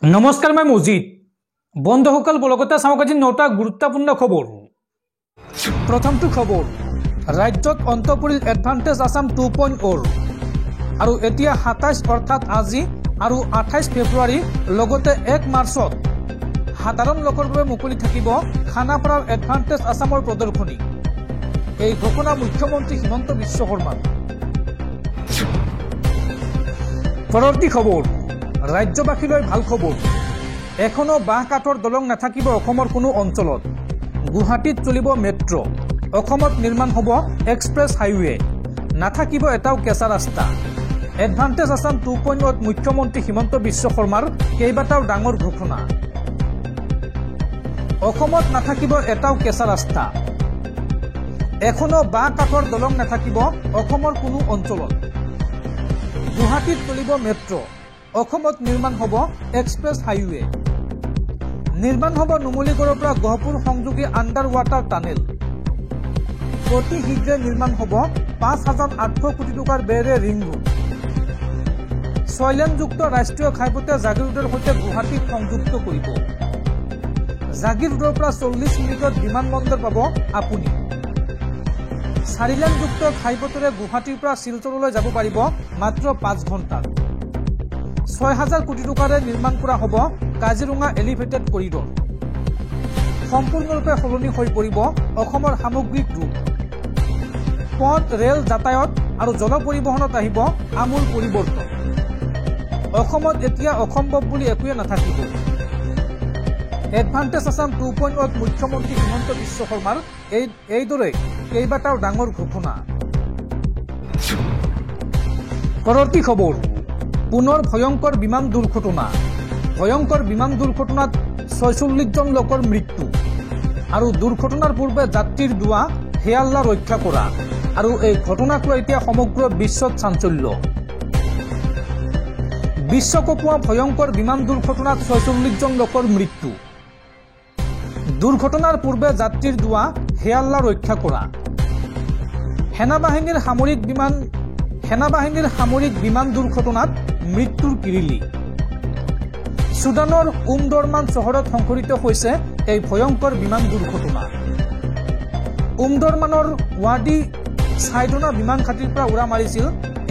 नमस्कार मैं मजिद बंधुसकल बलगते चाওক আজি 9টা गुरुत्वपूर्ण खबर। प्रथमটো खबर राज्यत अंत परिल एडभान्टेज आसाम 2.0 और एतिया 27 अर्थात আজি और 28 फेब्रुवारी लगते 1 मार्चत साधारण लोकर বাবে मुकली থাকিব खानापारार एडभान्टेज आसामर प्रदर्शनी। এই ঘোষণা मुख्यमंत्री हिमंत विश्व शर्मा। परवर्ती खबर राज्यबासीলৈ ভাল खबर एखनो बाह काठर दलং नाथाकिब অসমৰ কোনো অঞ্চলত। গুৱাহাটীত চলিব মেট্ৰো, অসমত নিৰ্মাণ হ'ব এক্সপ্ৰেছ হাইৱে, নাথাকিব এটাও কেঁচা ৰাস্তা। এডভান্টেজ আসাম 2.0 মুখ্যমন্ত্ৰী হিমন্ত বিশ্ব শৰ্মাৰ কেইবাটাও ডাঙৰ ঘোষণা। অসমত নাথাকিব এটাও কেঁচা ৰাস্তা, এখনো বাহ কাঠৰ দলং নাথাকিব অসমৰ কোনো অঞ্চলত। গুৱাহাটীত চলিব মেট্ৰো, অসমত নিৰ্মাণ হ'ব এক্সপ্ৰেছ হাইৱে, নিৰ্মাণ হ'ব নুমলীগড়ৰ পৰা গহপুৰ সংযোগী আণ্ডাৰ ৱাটাৰ টানেল। অতি শীঘ্ৰে নিৰ্মাণ হ'ব 5,800 কোটি টকাৰ ব্যয়েৰে ৰিং ৰোড। 6 লেনযুক্ত ৰাষ্ট্ৰীয় ঘাইপথে জাগিৰ ৰোডৰ সৈতে গুৱাহাটীক সংযুক্ত কৰিব। জাগিৰ ৰোডৰ পৰা 40 মিনিটত বিমানবন্দৰ পাব আপুনি। 4 লেনযুক্ত ঘাইপথেৰে গুৱাহাটীৰ পৰা শিলচৰলৈ যাব পাৰিব মাত্ৰ 5 ঘণ্টাত। 6,000 কোটি টকাৰে নিৰ্মাণ কৰা হ'ব কাজিৰঙা এলিভেটেড কৰিডৰ। সম্পূৰ্ণৰূপে সলনি হৈ পৰিব অসমৰ সামগ্ৰিক ৰূপ। পথ ৰেল যাতায়াত আৰু জল পৰিবহণত আহিব আমূল পৰিৱৰ্তন। অসমত এতিয়া অসম্ভৱ বুলি একোৱে নাথাকিব। এডভান্টেজ আসাম 2.0 মুখ্যমন্ত্ৰী হিমন্ত বিশ্ব শৰ্মাৰ এইদৰে কেইবাটাও ডাঙৰ ঘোষণা। পৰৱৰ্তী খবৰ পুনৰ ভয়ংকৰ বিমান দুৰ্ঘটনা। ভয়ংকৰ বিমান দুৰ্ঘটনাত 46 জন লোকৰ মৃত্যু আৰু দুৰ্ঘটনাৰ পূৰ্বে যাত্ৰীৰ দুৱা হেয়াল্লা ৰক্ষা কৰা আৰু এই ঘটনাক লৈ এতিয়া সমগ্ৰ বিশ্বত চাঞ্চল্য। বিশ্বকোপোৱা ভয়ংকৰ বিমান দুৰ্ঘটনাত 46 জন লোকৰ মৃত্যু, দুৰ্ঘটনাৰ পূৰ্বে যাত্ৰীৰ দুৱা হেয়াল্লা ৰক্ষা কৰা। সেনাবাহিনীৰ সামৰিক বিমান দুৰ্ঘটনাত মৃত্যুৰ কিৰিলি। ছুডানৰ উমদৰমান চহৰত সংঘটিত হৈছে এই ভয়ংকৰ বিমান দুৰ্ঘটনা। উমদৰমানৰ ৱাডি ছাইডনা বিমান ঘাটিৰ পৰা উৰা মাৰিছিল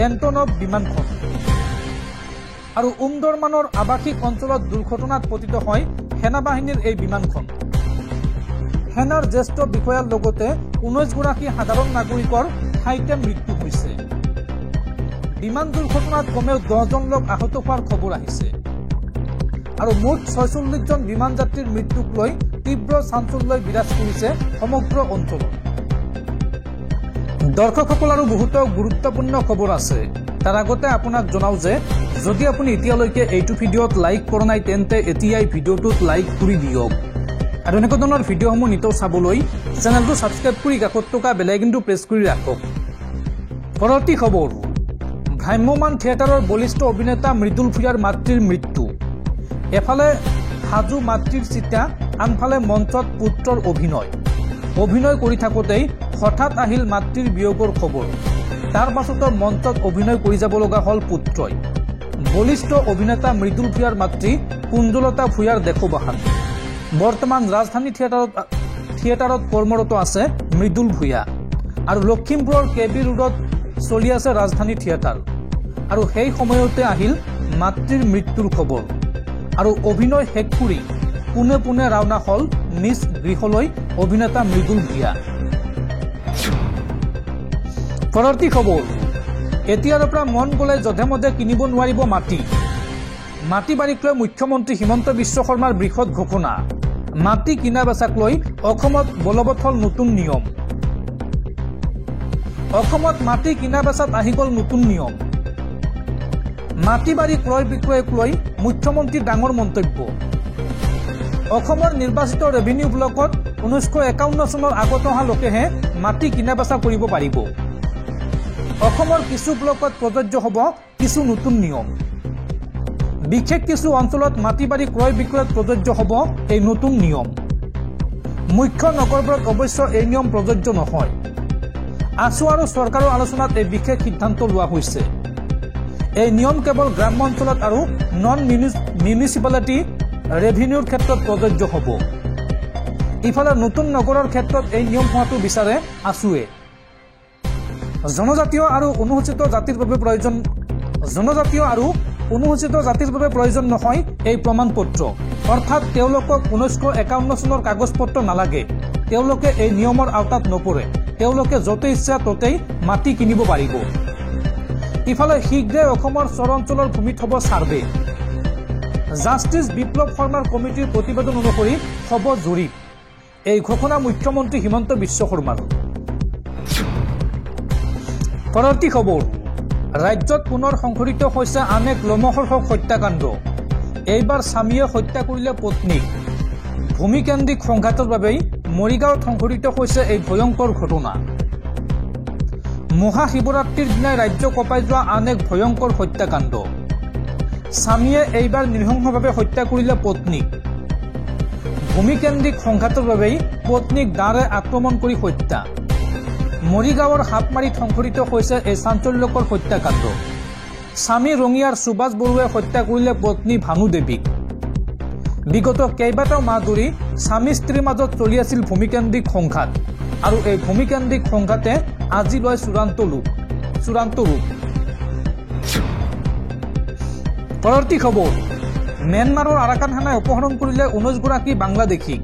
এণ্টনভ বিমানখন আৰু উমদৰমানৰ আৱাসিক অঞ্চলত দুৰ্ঘটনাত পতিত হয় সেনাবাহিনীৰ এই বিমানখন। সেনাৰ জ্যেষ্ঠ বিষয়াৰ লগতে 19 গৰাকী সাধাৰণ নাগৰিকৰ ঠাইতে মৃত্যু হৈছে। বিমান দুৰ্ঘটনাত কমেও 10 জন লোক আহত হোৱাৰ খবৰ আহিছে আৰু মুঠ 46 জন বিমান যাত্ৰীৰ মৃত্যুক লৈ তীব্ৰ চাঞ্চল্য বিৰাজ কৰিছে সমগ্ৰ অঞ্চলত। দৰ্শকসকল আৰু বহুতো গুৰুত্বপূৰ্ণ খবৰ আছে। তাৰ আগতে আপোনাক জনাও যে যদি আপুনি এতিয়ালৈকে এইটো ভিডিঅ'ত লাইক কৰা নাই তেন্তে এতিয়াই ভিডিঅ'টোত লাইক কৰি দিয়ক আৰু এনেকুৱা ধৰণৰ ভিডিঅ'সমূহ নিতৌ চাবলৈ চেনেলটো ছাবস্ক্ৰাইব কৰি কাষত থকা বেল আইকনটো প্ৰেছ কৰি ৰাখক। পৰৱৰ্তী খবৰ ভ্ৰাম্যমান থিয়েটাৰৰ বলিষ্ঠ অভিনেতা মৃদুল ভূঞাৰ মাতৃৰ মৃত্যু। এফালে হাজু মাতৃৰ চিতা, আনফালে মঞ্চত পুত্ৰৰ অভিনয় কৰি থাকোঁতেই হঠাৎ আহিল মাতৃৰ বিয়োগৰ খবৰ। তাৰ পাছতো মঞ্চত অভিনয় কৰি যাব লগা হ'ল পুত্ৰই। বলিষ্ঠ অভিনেতা মৃদুল ভূঞাৰ মাতৃ কুঞ্জলতা ভূঞাৰ দেশবাহান। বৰ্তমান ৰাজধানী থিয়েটাৰত কৰ্মৰত আছে মৃদুল ভূঞা আৰু লখিমপুৰৰ কেবি ৰোডত চলি আছে ৰাজধানী থিয়েটাৰ আৰু সেই সময়তে আহিল মাতৃৰ মৃত্যুৰ খবৰ আৰু অভিনয় শেষ কৰি পোনে পোনে ৰাওনা হ'ল নিজ গৃহলৈ অভিনেতা মৃদুল ভূঞা। পৰৱৰ্তী খবৰ এতিয়াৰ পৰা মন গ'লে যধে মধে কিনিব নোৱাৰিব মাটি বাৰীক লৈ মুখ্যমন্ত্ৰী হিমন্ত বিশ্ব শৰ্মাৰ বৃহৎ ঘোষণা। মাটি কিনা বেচাক লৈ অসমত বলবৎ হ'ল নতুন নিয়ম। অসমত মাটি কিনা বেচাত আহি গ'ল নতুন নিয়ম। মাটি বাৰী ক্ৰয় বিক্ৰয়ক লৈ মুখ্যমন্ত্ৰীৰ ডাঙৰ মন্তব্য। অসমৰ নিৰ্বাচিত ৰেভিনিউ ব্লকত 1951 চনৰ আগত অহা লোকেহে মাটি কিনা বেচা কৰিব পাৰিব। অসমৰ কিছু ব্লকত প্ৰযোজ্য হ'ব কিছু নতুন নিয়ম। বিশেষ কিছু অঞ্চলত মাটি বাৰী ক্ৰয় বিক্ৰয়ত প্ৰযোজ্য হ'ব এই নতুন নিয়ম। মুখ্য নগৰবোৰত অৱশ্য এই নিয়ম প্ৰযোজ্য নহয়। আছু আৰু চৰকাৰৰ আলোচনাত এই বিশেষ সিদ্ধান্ত লোৱা হৈছে। এই নিয়ম কেৱল গ্ৰাম্য অঞ্চলত আৰু নন মিউনিচিপালিটি ৰেভিনিউৰ ক্ষেত্ৰত প্ৰযোজ্য হ'ব। ইফালে নতুন নগৰৰ ক্ষেত্ৰত এই নিয়ম হোৱাটো বিচাৰে আছুৱে। জনজাতীয় আৰু অনুসূচিত জাতিৰ বাবে প্ৰয়োজন নহয় এই প্ৰমাণ পত্ৰ, অৰ্থাৎ তেওঁলোকক 1951 চনৰ কাগজ পত্ৰ নালাগে। তেওঁলোকে এই নিয়মৰ আওতাত নপৰে। তেওঁলোকে য'তে ইচ্ছা ত'তেই মাটি কিনিব পাৰিব। ইফালে শীঘ্ৰে অসমৰ চৰ অঞ্চলৰ ভূমিত হ'ব ছাৰ্ভে। জাষ্টিছ বিপ্লৱ শৰ্মাৰ কমিটিৰ প্ৰতিবেদন অনুসৰি হ'ব জৰীপ। এই ঘোষণা মুখ্যমন্ত্ৰী হিমন্ত বিশ্ব শৰ্মাৰ। পৰৱৰ্তী খবৰ, ৰাজ্যত পুনৰ সংঘটিত হৈছে আন এক লোমহৰ্ষক হত্যাকাণ্ড। এইবাৰ স্বামীয়ে হত্যা কৰিলে পত্নীক। ভূমিকেন্দ্ৰিক সংঘাতৰ বাবেই মৰিগাঁৱত সংঘটিত হৈছে এই ভয়ংকৰ ঘটনা। মহাশিৱৰাত্ৰিৰ দিনাই ৰাজ্য কঁপাই যোৱা আন এক ভয়ংকৰ হত্যাকাণ্ড। স্বামীয়ে এইবাৰ নৃশংসভাৱে হত্যা কৰিলে পত্নীক। ভূমিকেন্দ্ৰিক সংঘাতৰ বাবেই পত্নীক দাৰে আক্ৰমণ কৰি হত্যা। মৰিগাঁৱৰ হাতমাৰীত সংঘটিত হৈছে এই চাঞ্চল্যকৰ হত্যাকাণ্ড। স্বামী ৰঙিয়াৰ সুভাষ বৰুৱাই হত্যা কৰিলে পত্নী ভানু দেৱীক। বিগত কেইবাটাও মাহ ধৰি স্বামী স্ত্ৰীৰ মাজত চলি আছিল ভূমিকেন্দ্ৰিক সংঘাত, আৰু এই ভূমিকেন্দ্ৰিক সংঘাতে আজি লয় চূড়ান্ত ৰূপ। পৰৱৰ্তী খবৰ, ম্যানমাৰৰ আৰাকান সেনাই অপহৰণ কৰিলে 19গৰাকী বাংলাদেশীক।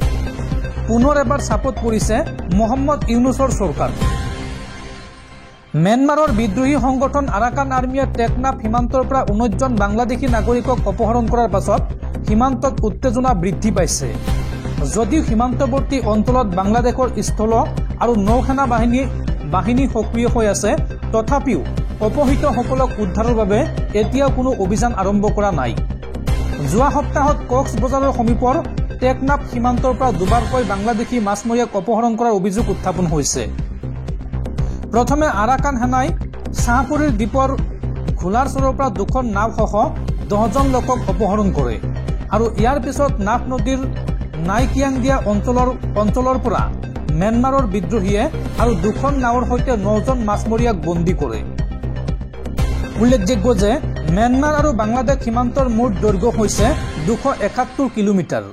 পুনৰ এবাৰ চাপত পৰিছে মহম্মদ ইউনুছৰ চৰকাৰ। ম্যানমাৰৰ বিদ্ৰোহী সংগঠন আৰাকান আৰ্মীয়ে টেকনাফ সীমান্তৰ পৰা 19জন বাংলাদেশী নাগৰিকক অপহৰণ কৰাৰ পাছত সীমান্তত উত্তেজনা বৃদ্ধি পাইছে। যদিও সীমান্তৱৰ্তী অঞ্চলত বাংলাদেশৰ স্থল আৰু নৌসেনা বাহিনী সক্ৰিয় হৈ আছে, তথাপিও অপহৃতসকলক উদ্ধাৰৰ বাবে এতিয়াও কোনো অভিযান আৰম্ভ কৰা নাই। যোৱা সপ্তাহত কক্সবজাৰৰ সমীপৰ টেকনাফ সীমান্তৰ পৰা দুবাৰকৈ বাংলাদেশী মাছমৰীয়াক অপহৰণ কৰাৰ অভিযোগ উত্থাপন হৈছে। প্ৰথমে আৰাকান সেনাই চাহপুৰীৰ দ্বীপৰ ঘোলাৰচৰৰ পৰা 2খন নাওসহ 10জন লোকক অপহৰণ কৰে, আৰু ইয়াৰ পিছত নাফ নদীৰ নাইকিয়াংদিয়া অঞ্চলৰ পৰা ম্যানমাৰৰ বিদ্ৰোহীয়ে আৰু 2খন নাৱৰ সৈতে 9জন মাছমৰীয়াক বন্দী কৰে। উল্লেখযোগ্য যে ম্যানমাৰ আৰু বাংলাদেশ সীমান্তৰ মুঠ দৈৰ্ঘ্য হৈছে 271 কিলোমিটাৰ,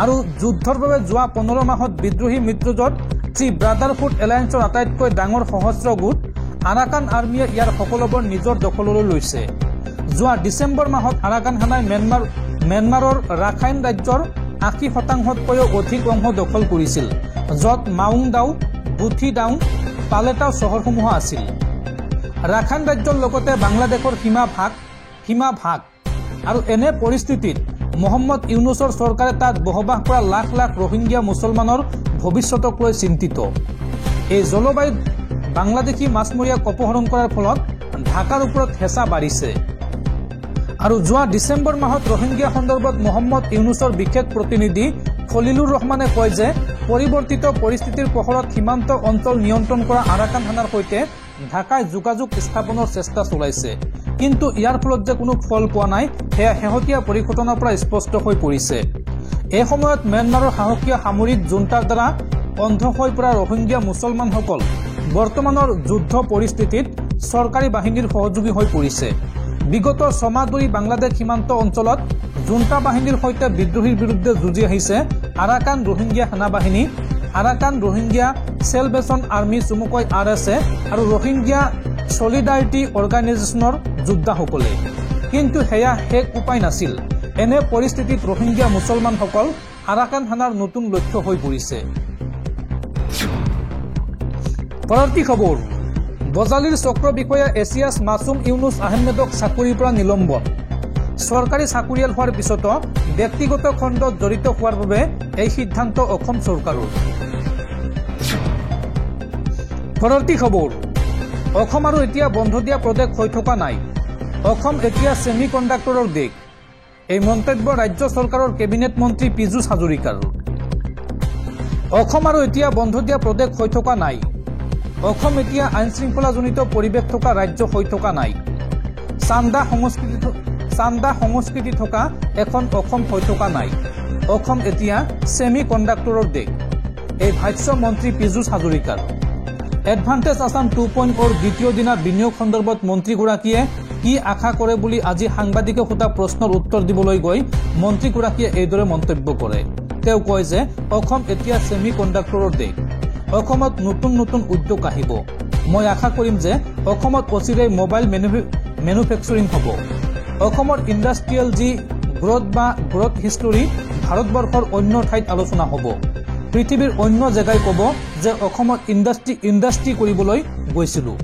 আৰু যুদ্ধৰ বাবে যোৱা 15 মাহত বিদ্ৰোহী মিত্ৰজোঁট যি ব্ৰাদাৰহুড এলায়েন্সৰ আটাইতকৈ ডাঙৰ সশস্ত্ৰ গোট আৰাকান আৰ্মীয়ে ইয়াৰ সকলোবোৰ নিজৰ দখললৈ লৈছে। যোৱা ডিচেম্বৰ মাহত আৰাকান সেনাই ম্যানমাৰৰ ৰাখাইন ৰাজ্যৰ 80%তকৈও অধিক অংশ দখল কৰিছিল, য'ত মাউংদাও, বুথিদাং, পালেটাও চহৰসমূহ আছিল। ৰাখাইন ৰাজ্যৰ লগতে বাংলাদেশৰ সীমা ভাগ, আৰু এনে পৰিস্থিতিত মহম্মদ ইউনুছৰ চৰকাৰে তাত বসবাস কৰা লাখ লাখ ৰোহিংগীয়া মুছলমানৰ ভৱিষ্যতক লৈ চিন্তিত। এই জলবায়ুত বাংলাদেশী মাছমৰীয়াক অপহৰণ কৰাৰ ফলত ঢাকাৰ ওপৰত হেঁচা বাঢ়িছে। আৰু যোৱা ডিচেম্বৰ মাহত ৰোহিংগীয়া সন্দৰ্ভত মহম্মদ ইউনুছৰ বিশেষ প্ৰতিনিধি খলিলুৰ ৰহমানে কয় যে পৰিৱৰ্তিত পৰিস্থিতিৰ পোহৰত সীমান্ত অঞ্চল নিয়ন্ত্ৰণ কৰা আৰাকান সেনাৰ সৈতে ঢাকাই যোগাযোগ স্থাপনৰ চেষ্টা চলাইছে, কিন্তু ইয়াৰ ফলত যে কোনো ফল পোৱা নাই সেয়া শেহতীয়া পৰিঘটনাৰ পৰা স্পষ্ট হৈ পৰিছে। এই সময়ত ম্যানমাৰৰ সাহসীয় সামৰিক জুণ্টাৰ দ্বাৰা অন্ধ হৈ পৰা ৰোহিংগীয়া মুছলমানসকল বৰ্তমানৰ যুদ্ধ পৰিস্থিতিত চৰকাৰী বাহিনীৰ সহযোগী হৈ পৰিছে। বিগত 6 মাহ ধৰি বাংলাদেশ সীমান্ত অঞ্চলত জুণ্টা বাহিনীৰ সৈতে বিদ্ৰোহীৰ বিৰুদ্ধে যুঁজি আহিছে আৰাকান ৰোহিংগীয়া সেনাবাহিনী, আৰাকান ৰোহিংগীয়া সেলভেশ্যন আৰ্মী চমুকৈ RSA আৰু ৰোহিংগীয়া ছলিডাৰিটি অৰ্গেনাইজেশ্যনৰ যোদ্ধাসকলে। কিন্তু সেয়া শেষ উপায় নাছিল। এনে পৰিস্থিতিত ৰোহিংগীয়া মুছলমানসকল আৰাকান সেনাৰ নতুন লক্ষ্য হৈ পৰিছে। পৰৱৰ্তী খবৰ, বজালীৰ চক্ৰ বিষয়া এছিয়াছ মাছুম ইউনুছ আহমেদক চাকৰিৰ পৰা নিলম্বন। চৰকাৰী চাকৰিয়াল হোৱাৰ পিছতো ব্যক্তিগত খণ্ডত জড়িত হোৱাৰ বাবে এই সিদ্ধান্ত অসম চৰকাৰৰ। পৰৱৰ্তী খবৰ, অসম আৰু এতিয়া বন্ধ দিয়া প্ৰদেশ হৈ থকা নাই। অসম এতিয়া ছেমি কণ্ডাক্টৰৰ দেশ। এই মন্তব্য ৰাজ্য চৰকাৰৰ কেবিনেট মন্ত্ৰী পীযুষ হাজৰিকাৰ। অসম আৰু এতিয়া বন্ধ দিয়া প্ৰদেশ হৈ থকা নাই। অসম এতিয়া আইন শৃংখলাজনিত পৰিৱেশ থকা ৰাজ্য হৈ থকা নাই। চান্দা সংস্কৃতি থকা এখন অসম হৈ থকা নাই। অসম এতিয়া ছেমি কণ্ডাক্টৰৰ দেশ। এই ভাষ্য মন্ত্ৰী পীযুষ হাজৰিকাৰ। এডভান্টেজ আছাম 2.0 দ্বিতীয় দিনৰ বিনিয়োগ সন্দৰ্ভত মন্ত্ৰীগৰাকীয়ে কি আশা কৰে বুলি আজি সাংবাদিকে সোধা প্ৰশ্নৰ উত্তৰ দিবলৈ গৈ মন্ত্ৰীগৰাকীয়ে এইদৰে মন্তব্য কৰে। তেওঁ কয় যে অসম এতিয়া ছেমি কণ্ডাক্টৰৰ দেশ। অসমত নতুন নতুন উদ্যোগ আহিব। মই আশা কৰিম যে অসমত অচিৰেই মোবাইল মেনুফেকচাৰিং হ'ব। অসমৰ ইণ্ডাষ্ট্ৰিয়েল যি গ্ৰোথ হিষ্টৰী ভাৰতবৰ্ষৰ অন্য ঠাইত আলোচনা হ'ব। পৃথিৱীৰ অন্য জেগাই ক'ব যে অসমত ইণ্ডাষ্ট্ৰি কৰিবলৈ গৈছিলোঁ।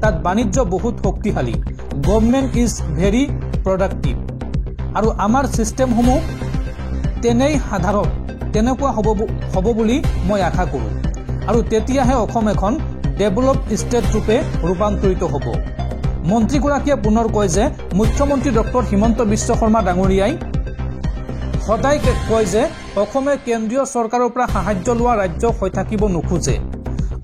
তাত বাণিজ্য বহুত শক্তিশালী। Government is very productive. আৰু আমাৰ ছিষ্টেমসমূহ তেনেকুৱা হ'ব বুলি মই আশা কৰোঁ। আৰু তেতিয়াহে অসম এখন ডেভেলপ ষ্টেট ৰূপে ৰূপান্তৰিত হ'ব। মন্ত্ৰীগৰাকীয়ে পুনৰ কয় যে মুখ্যমন্ত্ৰী ডক্টৰ হিমন্ত বিশ্ব শৰ্মা ডাঙৰীয়াই সদায় কয় যে অসমে কেন্দ্ৰীয় চৰকাৰৰ পৰা সাহায্য লোৱা ৰাজ্য হৈ থাকিব নোখোজে।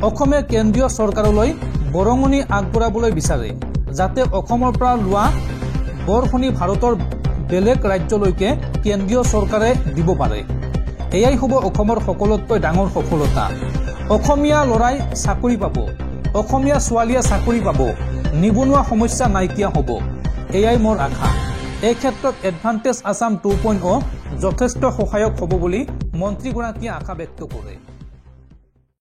অসমে কেন্দ্ৰীয় চৰকাৰলৈ বৰঙণি আগবঢ়াবলৈ বিচাৰে, যাতে অসমৰ পৰা লোৱা বৰঙণি ভাৰতৰ বেলেগ ৰাজ্যলৈকে কেন্দ্ৰীয় চৰকাৰে দিব পাৰে। এয়াই হ'ব অসমৰ সকলোতকৈ ডাঙৰ সফলতা। অসমীয়া ল'ৰাই চাকৰি পাব, অসমীয়া ছোৱালীয়ে চাকৰি পাব, নিবনুৱা সমস্যা নাইকিয়া হ'ব। এয়াই মোৰ আশা। এই ক্ষেত্ৰত এডভান্টেজ আছাম 2.0 যথেষ্ট সহায়ক হ'ব বুলি মন্ত্ৰীগৰাকীয়ে আশা ব্যক্ত কৰে।